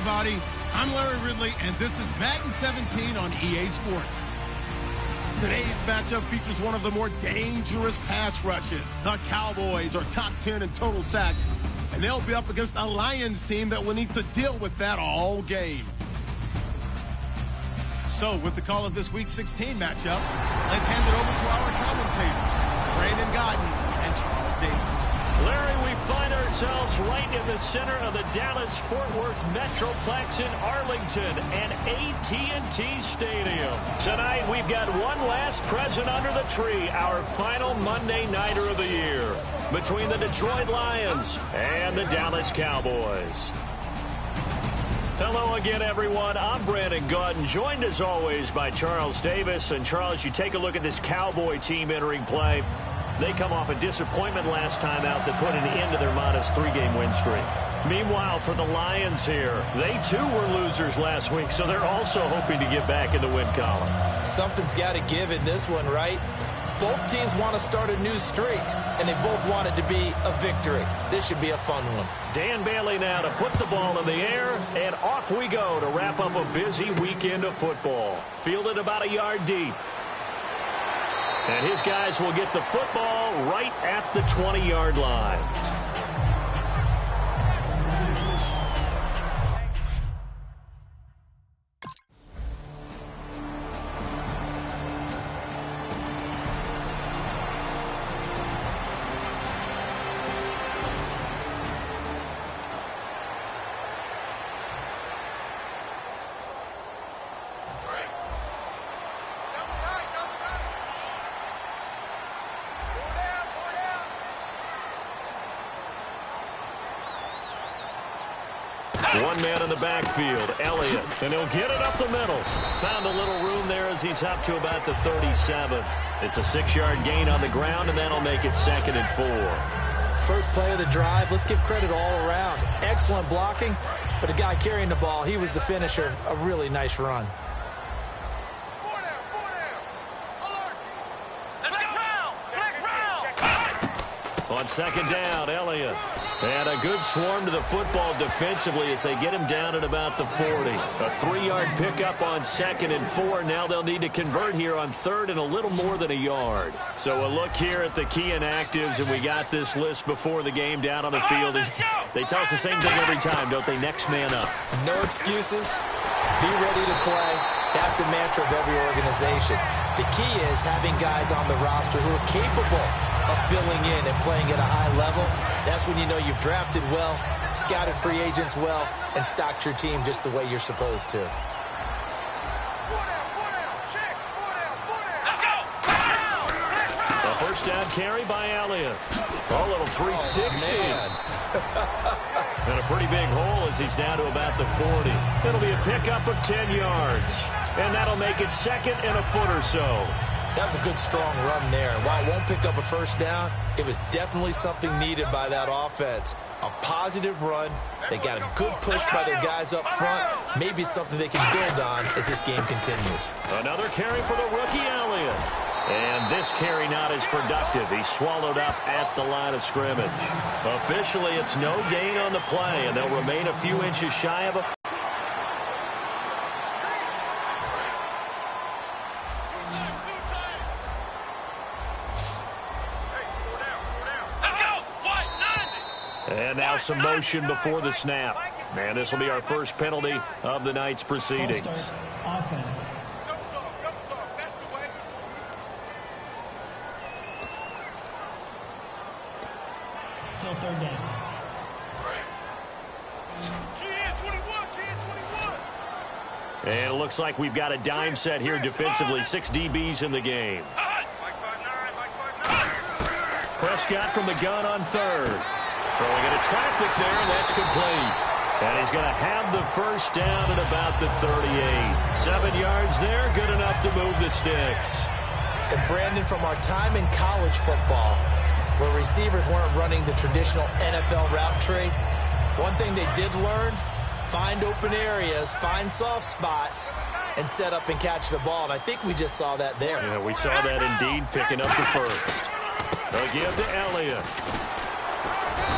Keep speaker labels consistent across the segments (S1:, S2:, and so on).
S1: everybody. I'm Larry Ridley, and this is Madden 17 on EA Sports. Today's matchup features one of the more dangerous pass rushes. The Cowboys are top 10 in total sacks, and they'll be up against a Lions team that will need to deal with that all game. So, with the call of this Week 16 matchup, let's hand it over to our commentators, Brandon Godden and Charles Davis.
S2: Larry, we find ourselves right in the center of the Dallas-Fort Worth Metroplex in Arlington and AT&T Stadium. Tonight, we've got one last present under the tree, our final Monday Nighter of the year, between the Detroit Lions and the Dallas Cowboys. Hello again, everyone. I'm Brandon Godden, joined as always by Charles Davis. And Charles, you take a look at this Cowboy team entering play. They come off a disappointment last time out that put an end to their modest 3-game win streak. Meanwhile, for the Lions here, they too were losers last week, so they're also hoping to get back in the win column.
S3: Something's got to give in this one, right? Both teams want to start a new streak, and they both want it to be a victory. This should be a fun one.
S2: Dan Bailey now to put the ball in the air, and off we go to wrap up a busy weekend of football. Fielded about a yard deep. And his guys will get the football right at the 20-yard line. One man in the backfield, Elliott, and he'll get it up the middle. Found a little room there as he's up to about the 37. It's a 6-yard gain on the ground, and that'll make it 2nd and 4.
S3: First play of the drive, let's give credit all around. Excellent blocking, but the guy carrying the ball, he was the finisher. A really nice run.
S2: On 2nd down, Elliott. And a good swarm to the football defensively as they get him down at about the 40. A 3-yard pickup on 2nd and 4. Now they'll need to convert here on 3rd and a little more than a yard. So a look here at the key inactives, and we got this list before the game down on the field. They tell us the same thing every time, don't they? Next man up.
S3: No excuses. Be ready to play. That's the mantra of every organization. The key is having guys on the roster who are capable of filling in and playing at a high level. That's when you know you've drafted well, scouted free agents well, and stocked your team just the way you're supposed to.
S2: A first down carry by Elliott. A little 360. And a pretty big hole as he's down to about the 40. It'll be a pickup of 10 yards. And that'll make it 2nd and a foot or so.
S3: That was a good, strong run there. And while it won't pick up a first down, it was definitely something needed by that offense. A positive run. They got a good push by their guys up front. Maybe something they can build on as this game continues.
S2: Another carry for the rookie, Elliott. And this carry not as productive. He's swallowed up at the line of scrimmage. Officially, it's no gain on the play, and they'll remain a few inches shy of a... And now some motion before the snap. And this will be our first penalty of the night's proceedings.
S4: Offense. Still 3rd down.
S2: And it looks like we've got a dime set here defensively. 6 DBs in the game. Prescott from the gun on 3rd. Throwing into traffic there, and that's complete. And he's going to have the first down at about the 38. 7 yards there, good enough to move the sticks.
S3: And Brandon, from our time in college football, where receivers weren't running the traditional NFL route tree, one thing they did learn, find open areas, find soft spots, and set up and catch the ball. And I think we just saw that there.
S2: Yeah, we saw that indeed, picking up the first. They'll give to Elliott.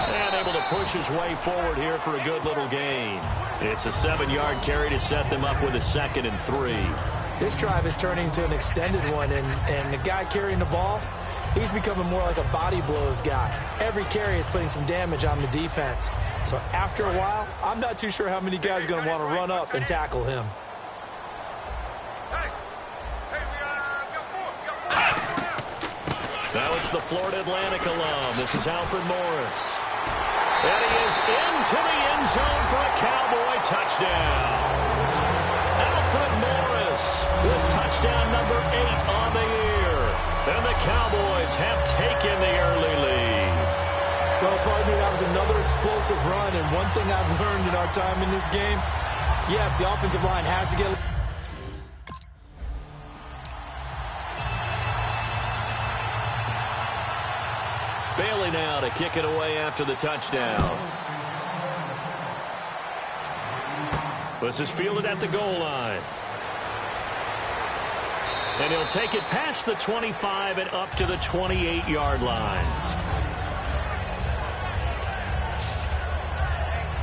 S2: And able to push his way forward here for a good little gain. It's a 7-yard carry to set them up with a 2nd and 3.
S3: This drive is turning into an extended one, and the guy carrying the ball, he's becoming more like a body blows guy. Every carry is putting some damage on the defense. So after a while, I'm not too sure how many guys are going to want to run up and tackle him.
S2: Now it's the Florida Atlantic alum. This is Alfred Morris. And he is into the end zone for a Cowboy touchdown. Alfred Morris with touchdown number 8 on the year. And the Cowboys have taken the early lead.
S3: Well, partner, that was another explosive run. And one thing I've learned in our time in this game, yes, the offensive line has to get...
S2: Bailey now to kick it away after the touchdown. This is fielded at the goal line. And he'll take it past the 25 and up to the 28-yard line.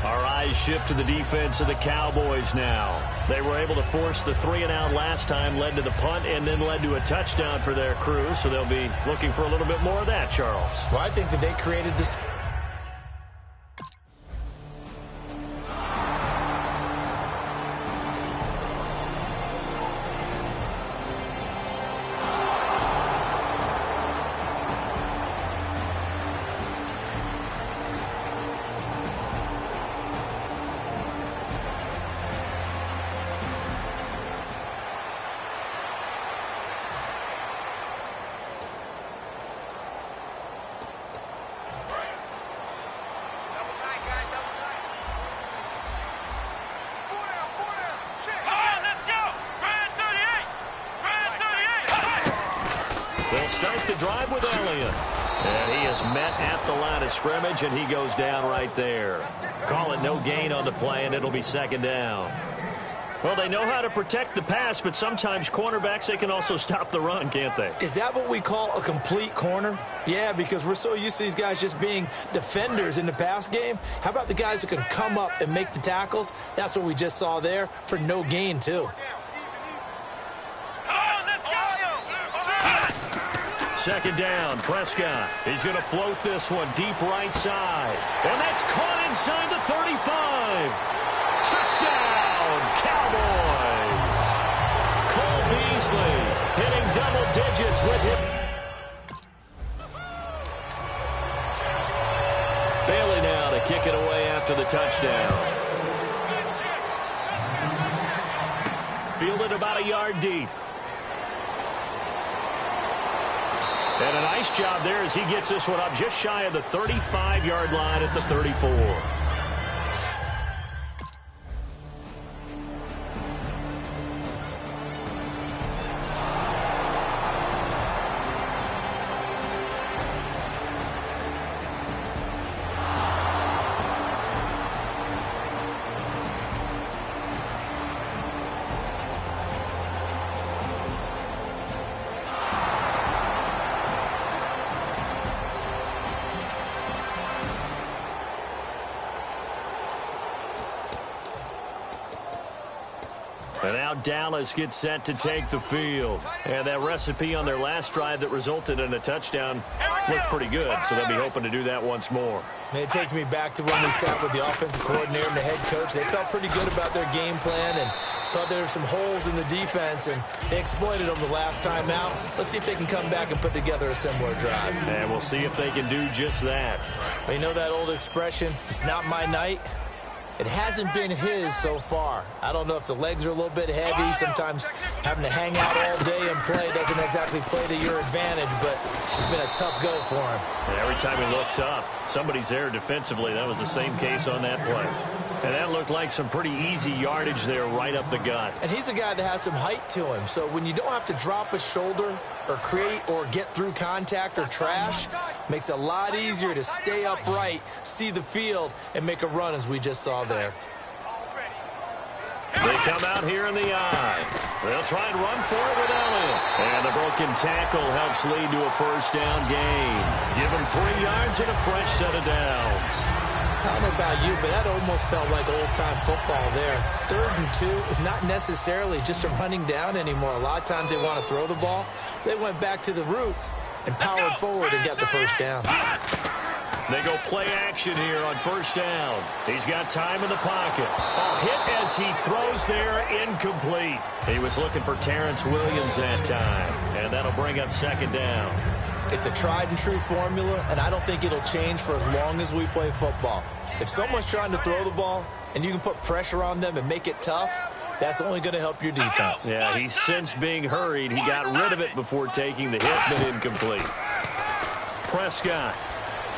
S2: Our eyes shift to the defense of the Cowboys now. They were able to force the 3-and-out last time, led to the punt, and then led to a touchdown for their crew. So they'll be looking for a little bit more of that, Charles.
S3: Well, I think that they created this...
S2: They'll start the drive with Elliott. And he is met at the line of scrimmage, and he goes down right there. Call it no gain on the play, and it'll be 2nd down. Well, they know how to protect the pass, but sometimes cornerbacks, they can also stop the run, can't they?
S3: Is that what we call a complete corner? Yeah, because we're so used to these guys just being defenders in the pass game. How about the guys who can come up and make the tackles? That's what we just saw there for no gain, too.
S2: 2nd down, Prescott. He's going to float this one deep right side. And that's caught inside the 35. Touchdown, Cowboys. Cole Beasley hitting double digits with him. Bailey now to kick it away after the touchdown. Fielded about a yard deep. And a nice job there as he gets this one up just shy of the 35-yard line at the 34. And now Dallas gets set to take the field. And that recipe on their last drive that resulted in a touchdown looked pretty good, so they'll be hoping to do that once more.
S3: It takes me back to when we sat with the offensive coordinator and the head coach. They felt pretty good about their game plan and thought there were some holes in the defense, and they exploited them the last time out. Let's see if they can come back and put together a similar drive.
S2: And we'll see if they can do just that.
S3: Well, you know that old expression, it's not my night? It hasn't been his so far. I don't know if the legs are a little bit heavy. Sometimes having to hang out all day and play doesn't exactly play to your advantage, but it's been a tough go for him.
S2: And every time he looks up, somebody's there defensively. That was the same case on that play. And that looked like some pretty easy yardage there right up the gut.
S3: And he's a guy that has some height to him. So when you don't have to drop a shoulder or create or get through contact or trash, makes it a lot easier to stay upright, see the field, and make a run as we just saw there.
S2: They come out here in the I. They'll try and run for it with Elliott. And the broken tackle helps lead to a first down gain. Give him 3 yards and a fresh set of downs.
S3: I don't know about you, but that almost felt like old-time football there. 3rd and 2 is not necessarily just a running down anymore. A lot of times they want to throw the ball. They went back to the roots and powered forward and got the first down.
S2: They go play action here on first down. He's got time in the pocket. A hit as he throws there, incomplete. He was looking for Terrence Williams that time, and that'll bring up 2nd down.
S3: It's a tried-and-true formula, and I don't think it'll change for as long as we play football. If someone's trying to throw the ball and you can put pressure on them and make it tough, that's only going to help your defense.
S2: Yeah, he's since being hurried. He got rid of it before taking the hit, but incomplete. Prescott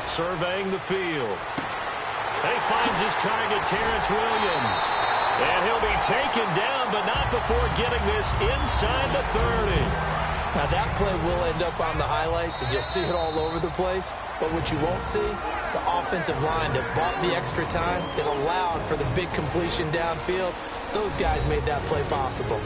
S2: surveying the field. And he finds his target, Terrence Williams. And he'll be taken down, but not before getting this inside the 30.
S3: Now, that play will end up on the highlights, and you'll see it all over the place. But what you won't see, the offensive line that bought the extra time, that allowed for the big completion downfield, those guys made that play possible.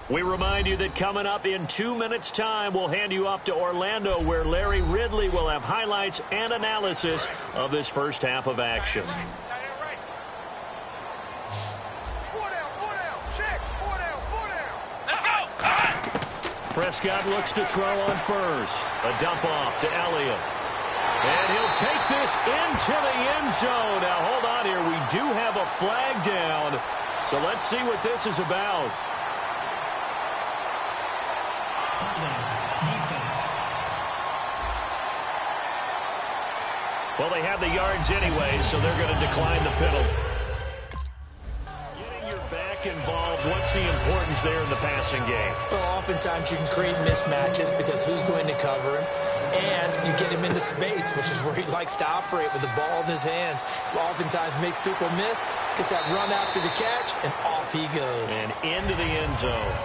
S2: We remind you that coming up in 2 minutes' time, we'll hand you off to Orlando, where Larry Ridley will have highlights and analysis of this first half of action. Prescott looks to throw on first. A dump off to Elliott. And he'll take this into the end zone. Now, hold on here. We do have a flag down. So let's see what this is about. Well, they have the yards anyway, so they're going to decline the penalty. Getting your back involved, what's the importance there in the passing game?
S3: Well, oftentimes you can create mismatches because who's going to cover him? And you get him into space, which is where he likes to operate with the ball in his hands. Oftentimes makes people miss, gets that run after the catch, and off he goes.
S2: And into the end zone.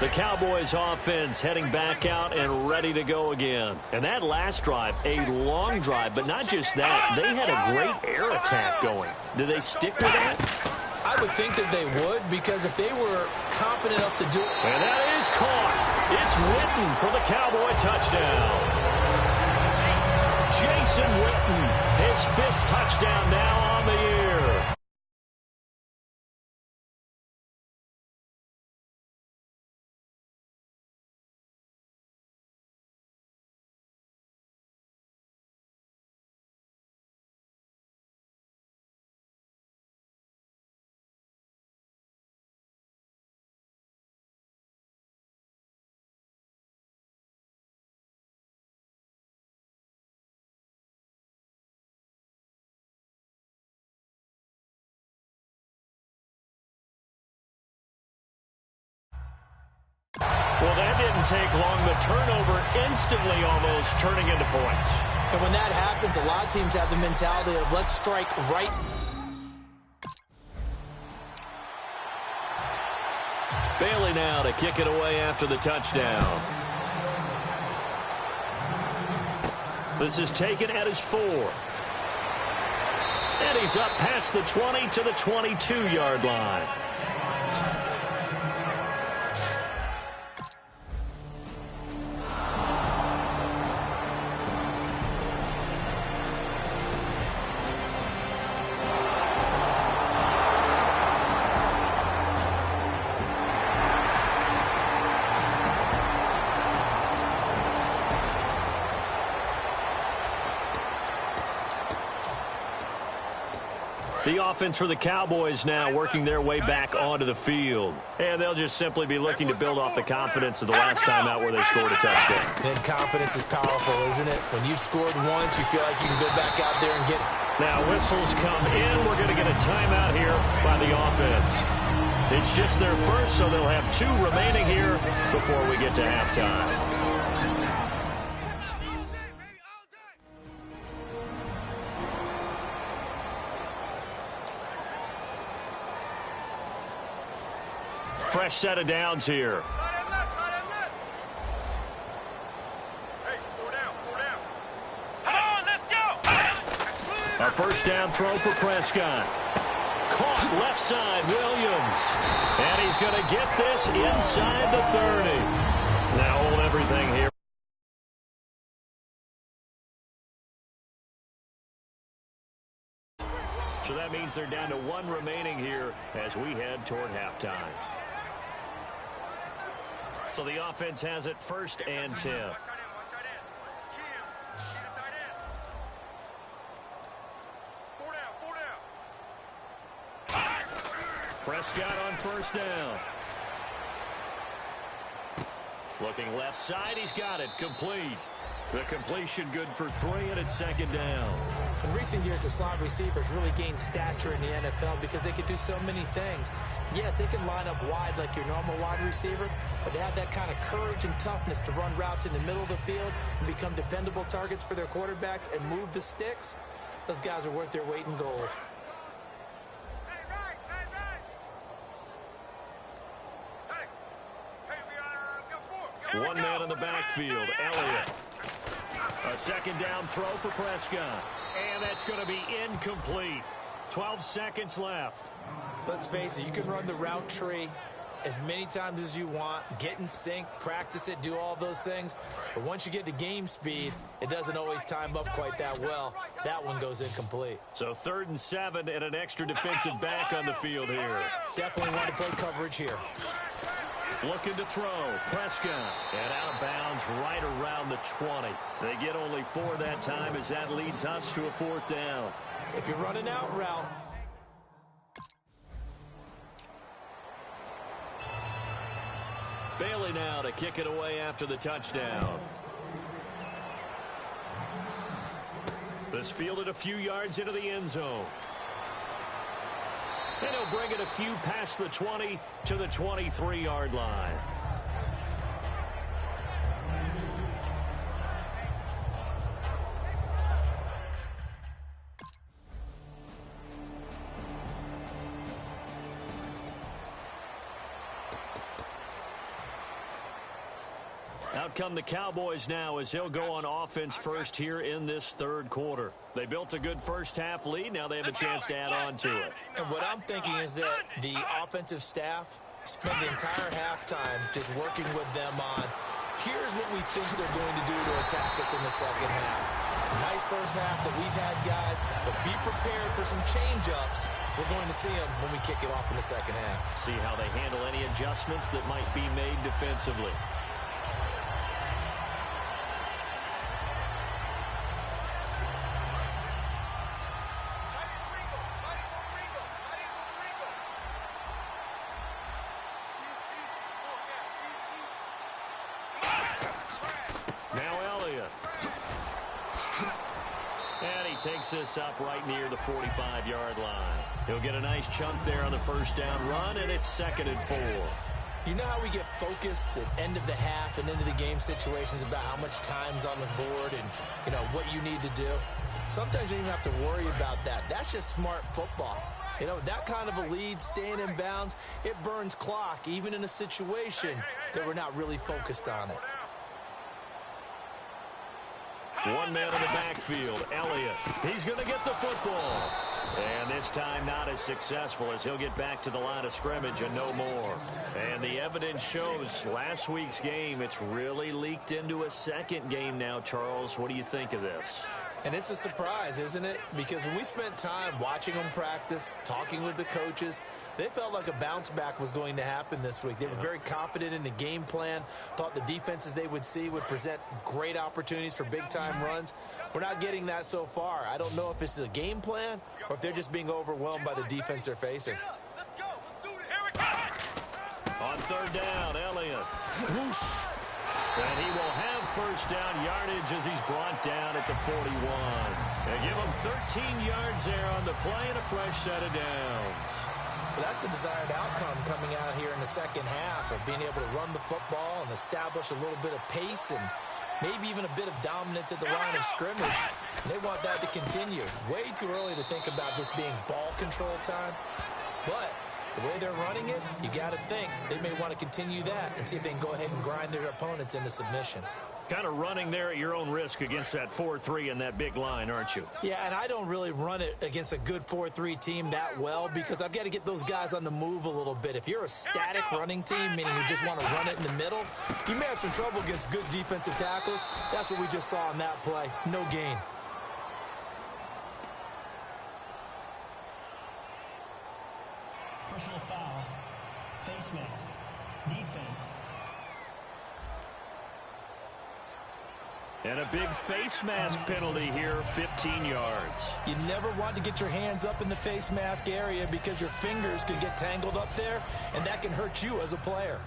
S2: The Cowboys offense heading back out and ready to go again. And that last drive, a long drive, but not just that. They had a great air attack going. Do they stick with that?
S3: I would think that they would, because if they were competent enough to do it.
S2: And that is caught. It's Witten for the Cowboy touchdown. Jason Witten, his 5th touchdown now on the year. Well, that didn't take long. The turnover instantly almost turning into points.
S3: And when that happens, a lot of teams have the mentality of let's strike right.
S2: Bailey now to kick it away after the touchdown. This is taken at his 4. And he's up past the 20 to the 22-yard line. The offense for the Cowboys now working their way back onto the field. And they'll just simply be looking to build off the confidence of the last time out where they scored a touchdown.
S3: And confidence is powerful, isn't it? When you've scored once, you feel like you can go back out there and get it.
S2: Now whistles come in. We're going to get a timeout here by the offense. It's just their first, so they'll have 2 remaining here before we get to halftime. Fresh set of downs here. A first down throw for Prescott. Caught left side, Williams. And he's going to get this inside the 30. Now hold everything here. So that means they're down to 1 remaining here as we head toward halftime. So the offense has it 1st and 10. Prescott on first down. Looking left side, he's got it. Complete. The completion good for 3, and it's 2nd down.
S3: In recent years, the slot receivers really gained stature in the NFL because they can do so many things. Yes, they can line up wide like your normal wide receiver, but they have that kind of courage and toughness to run routes in the middle of the field and become dependable targets for their quarterbacks and move the sticks. Those guys are worth their weight in gold.
S2: One man in the backfield, Elliott. A 2nd down throw for Prescott. And that's going to be incomplete. 12 seconds left.
S3: Let's face it, you can run the route tree as many times as you want, get in sync, practice it, do all those things. But once you get to game speed, it doesn't always time up quite that well. That one goes incomplete.
S2: So 3rd and 7 and an extra defensive back on the field here.
S3: Definitely want to play coverage here.
S2: Looking to throw. Prescott. And out of bounds right around the 20. They get only 4 that time as that leads us to a 4th down.
S3: If you're running out route.
S2: Bailey now to kick it away after the touchdown. This fielded a few yards into the end zone. And he'll bring it a few past the 20 to the 23-yard line. Out come the Cowboys now as they'll go on offense first here in this 3rd quarter. They built a good first-half lead. Now they have a chance to add on to it.
S3: And what I'm thinking is that the offensive staff spent the entire halftime just working with them on, here's what we think they're going to do to attack us in the 2nd half. Nice first half that we've had, guys, but be prepared for some change-ups. We're going to see them when we kick it off in the 2nd half.
S2: See how they handle any adjustments that might be made defensively. Takes us up right near the 45-yard line. He'll get a nice chunk there on the first down run, and it's 2nd and 4.
S3: You know how we get focused at end of the half and into the game situations about how much time's on the board and, you know, what you need to do? Sometimes you don't even have to worry about that. That's just smart football. You know, that kind of a lead, staying in bounds, it burns clock, even in a situation that we're not really focused on it.
S2: One man in the backfield, Elliott. He's going to get the football. And this time not as successful as he'll get back to the line of scrimmage and no more. And the evidence shows last week's game, it's really leaked into a 2nd game now, Charles. What do you think of this?
S3: And it's a surprise, isn't it? Because when we spent time watching them practice, talking with the coaches, they felt like a bounce back was going to happen this week. They were very confident in the game plan, thought the defenses they would see would present great opportunities for big-time runs. We're not getting that so far. I don't know if this is a game plan or if they're just being overwhelmed by the defense they're facing.
S2: On 3rd down, Elliott. Whoosh. And he will have first down yardage as he's brought down at the 41. They give him 13 yards there on the play and a fresh set of downs.
S3: But that's the desired outcome coming out here in the 2nd half of being able to run the football and establish a little bit of pace and maybe even a bit of dominance at the line of scrimmage. And they want that to continue. Way too early to think about this being ball control time. But The way they're running it, you got to think they may want to continue that and see if they can go ahead and grind their opponents into submission.
S2: Kind of running there at your own risk against that 4-3 and that big line, aren't you?
S3: Yeah, and I don't really run it against a good 4-3 team that well because I've got to get those guys on the move a little bit. If you're a static running team, meaning you just want to run it in the middle, you may have some trouble against good defensive tackles. That's what we just saw in that play. No gain.
S4: Personal foul. Face mask. Defense.
S2: And a big face mask penalty here, 15 yards.
S3: You never want to get your hands up in the face mask area because your fingers can get tangled up there, and that can hurt you as a player.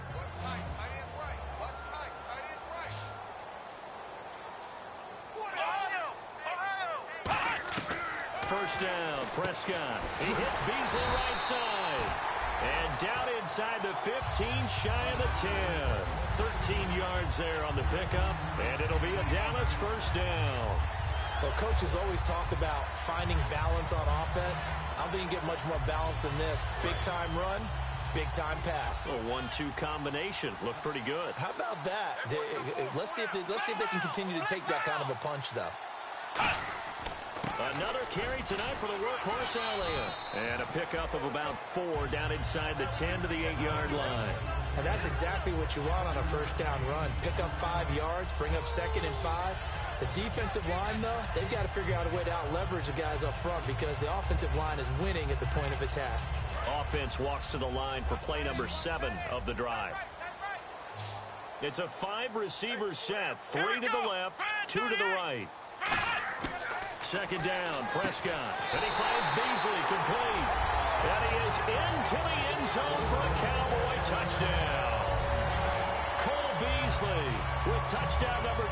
S2: First down, Prescott. He hits Beasley right side. And down inside the 15, shy of the 10. 13 yards there on the pickup, and it'll be a Dallas first down.
S3: Well, coaches always talk about finding balance on offense. I don't think you can get much more balance than this. Big-time run, big-time pass.
S2: A 1-2 combination. Looked pretty good.
S3: How about that? Let's see if they can continue to take that kind of a punch, though.
S2: Another carry tonight for the workhorse Elliott. And a pickup of about 4 down inside the 10 to the 8-yard line.
S3: And that's exactly what you want on a first down run. Pick up 5 yards, bring up 2nd and 5. The defensive line, though, they've got to figure out a way to out-leverage the guys up front because the offensive line is winning at the point of attack.
S2: Offense walks to the line for play number 7 of the drive. It's a 5-receiver set. 3 to the left, 2 to the right. Second down, Prescott. And he finds Beasley complete. And he is into the end zone for a Cowboy touchdown. Cole Beasley with touchdown number...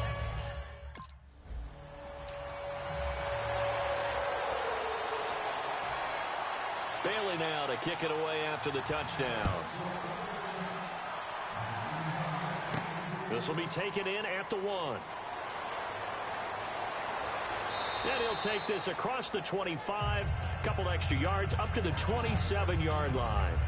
S2: Bailey now to kick it away after the touchdown. This will be taken in at the 1. And he'll take this across the 25, couple extra yards, up to the 27-yard line.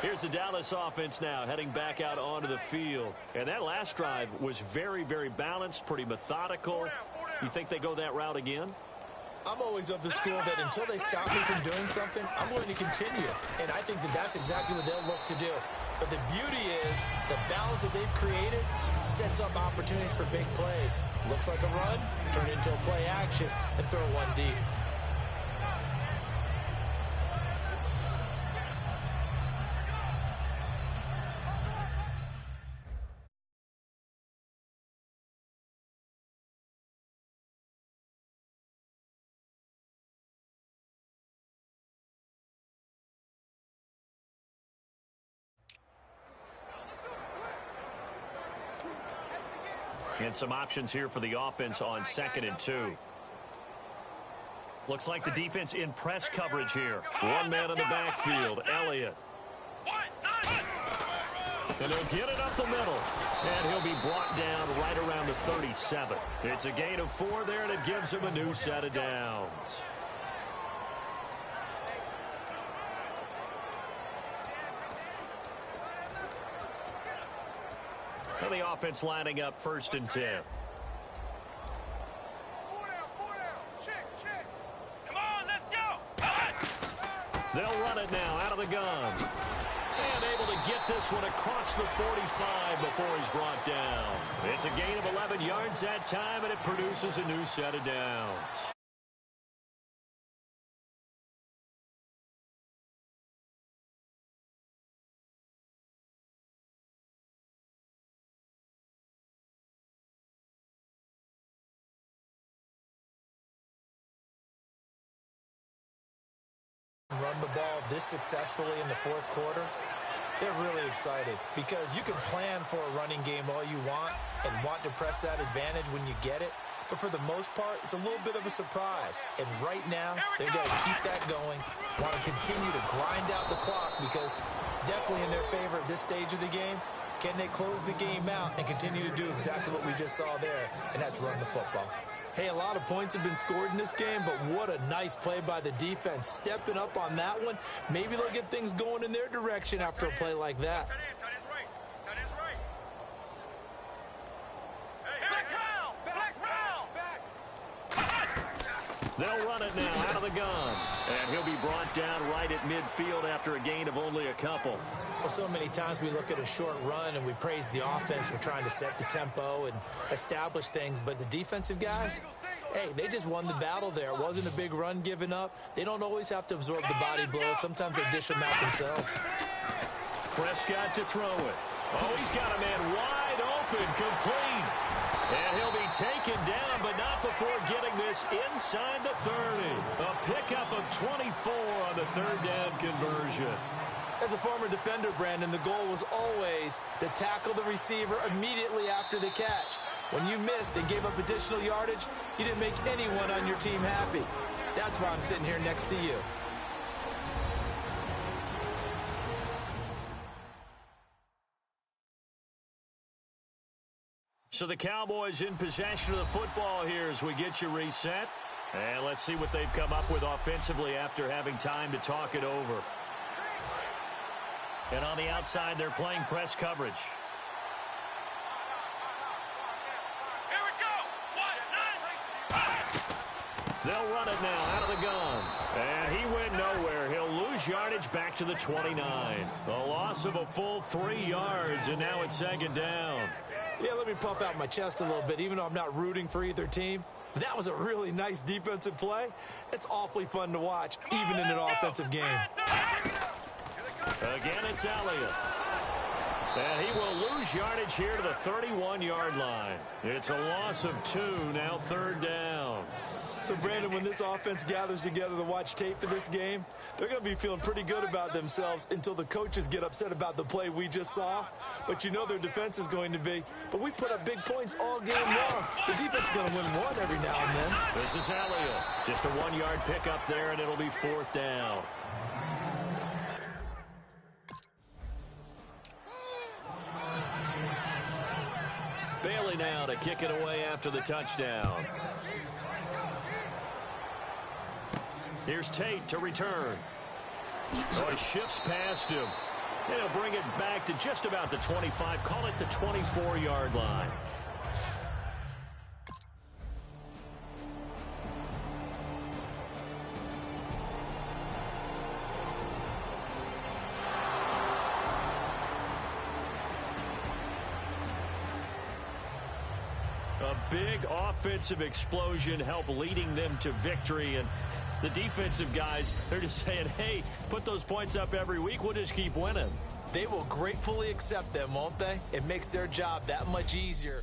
S2: Here's the Dallas offense now heading back out onto the field. And that last drive was very, very balanced, pretty methodical. You think they go that route again?
S3: I'm always of the school that until they stop me from doing something, I'm going to continue. And I think that that's exactly what they'll look to do. But the beauty is the balance that they've created sets up opportunities for big plays. Looks like a run, turn it into a play action, and throw one deep.
S2: And some options here for the offense on 2nd and 2. Looks like the defense in press coverage here. One man in the backfield, Elliott. And he'll get it up the middle. And he'll be brought down right around the 37. It's a gain of 4 there, and it gives him a new set of downs. And the offense lining up 1st and 10.
S5: Come on, let's go.
S2: They'll run it now out of the gun. And able to get this one across the 45 before he's brought down. It's a gain of 11 yards that time, and it produces a new set of downs.
S3: Run the ball this successfully in the fourth quarter, they're really excited because you can plan for a running game all you want and want to press that advantage when you get it. But for the most part, it's a little bit of a surprise. And right now, they're going to keep that going, want to continue to grind out the clock because it's definitely in their favor at this stage of the game. Can they close the game out and continue to do exactly what we just saw there, and that's run the football? Hey, a lot of points have been scored in this game, but what a nice play by the defense. Stepping up on that one, maybe they'll get things going in their direction after a play like that.
S2: They'll run it now out of the gun. And he'll be brought down right at midfield after a gain of only a couple.
S3: Well, so many times we look at a short run and we praise the offense for trying to set the tempo and establish things. But the defensive guys, hey, they just won the battle there. It wasn't a big run given up. They don't always have to absorb the body blows. Sometimes they dish them out themselves.
S2: Prescott to throw it. Oh, he's got a man wide open, complete. And he'll be taken down, but not before getting this inside the 30. A pickup of 24 on the third down conversion.
S3: As a former defender, Brandon, the goal was always to tackle the receiver immediately after the catch. When you missed and gave up additional yardage, you didn't make anyone on your team happy. That's why I'm sitting here next to you.
S2: So the Cowboys in possession of the football here as we get you reset. And let's see what they've come up with offensively after having time to talk it over. And on the outside, they're playing press coverage.
S5: Here we go. 1, 9.
S2: They'll run it now out of the gun. And he went nowhere. He'll lose yardage back to the 29. A loss of a full 3 yards, and now it's second down.
S3: Yeah, let me puff out my chest a little bit, even though I'm not rooting for either team. That was a really nice defensive play. It's awfully fun to watch, even in an offensive game.
S2: Again, it's Elliott. And he will lose yardage here to the 31-yard line. It's a loss of 2, now third down.
S3: So, Brandon, when this offense gathers together to watch tape for this game, they're going to be feeling pretty good about themselves until the coaches get upset about the play we just saw. But you know their defense is going to be. But we put up big points all game long. The defense is going to win one every now and then.
S2: This is Elliott. Just a 1-yard pickup there, and it'll be fourth down. Bailey now to kick it away after the touchdown. Here's Tate to return. Oh, he shifts past him. And he'll bring it back to just about the 25. Call it the 24-yard line. A big offensive explosion helped leading them to victory. And the defensive guys, they're just saying, hey, put those points up every week. We'll just keep winning.
S3: They will gratefully accept them, won't they? It makes their job that much easier.